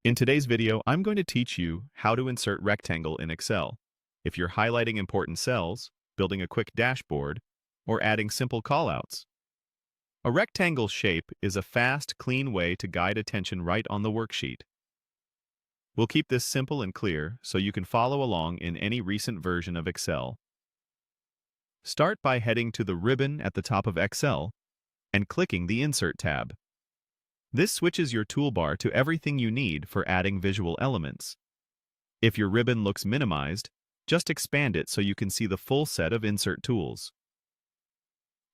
In today's video, I'm going to teach you how to insert rectangle in Excel. If you're highlighting important cells, building a quick dashboard, or adding simple callouts. A rectangle shape is a fast, clean way to guide attention right on the worksheet. We'll keep this simple and clear so you can follow along in any recent version of Excel. Start by heading to the ribbon at the top of Excel and clicking the Insert tab. This switches your toolbar to everything you need for adding visual elements. If your ribbon looks minimized, just expand it so you can see the full set of insert tools.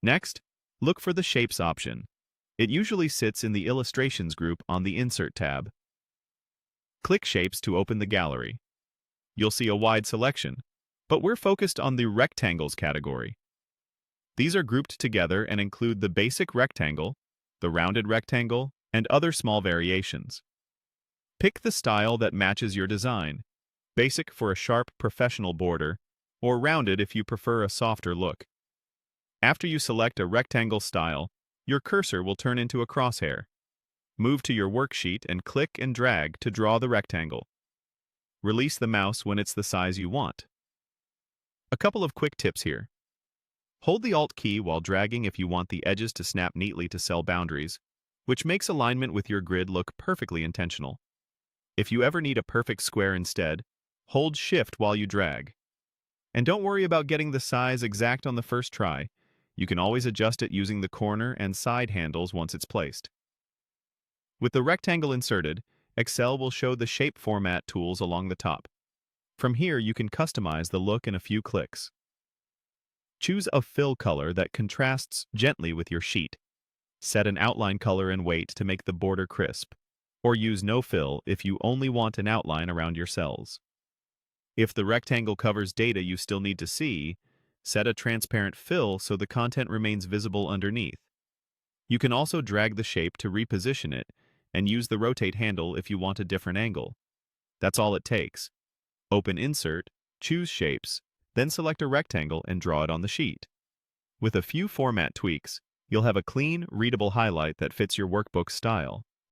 Next, look for the Shapes option. It usually sits in the Illustrations group on the Insert tab. Click Shapes to open the gallery. You'll see a wide selection, but we're focused on the Rectangles category. These are grouped together and include the basic rectangle, the rounded rectangle, and other small variations. Pick the style that matches your design, basic for a sharp professional border, or rounded if you prefer a softer look. After you select a rectangle style, your cursor will turn into a crosshair. Move to your worksheet and click and drag to draw the rectangle. Release the mouse when it's the size you want. A couple of quick tips here. Hold the Alt key while dragging if you want the edges to snap neatly to cell boundaries, which makes alignment with your grid look perfectly intentional. If you ever need a perfect square instead, hold Shift while you drag. And don't worry about getting the size exact on the first try. You can always adjust it using the corner and side handles once it's placed. With the rectangle inserted, Excel will show the shape format tools along the top. From here, you can customize the look in a few clicks. Choose a fill color that contrasts gently with your sheet. Set an outline color and weight to make the border crisp, or use no fill if you only want an outline around your cells. If the rectangle covers data you still need to see, set a transparent fill so the content remains visible underneath. You can also drag the shape to reposition it and use the rotate handle if you want a different angle. That's all it takes. Open Insert, choose Shapes, then select a rectangle and draw it on the sheet. With a few format tweaks, you'll have a clean, readable highlight that fits your workbook style.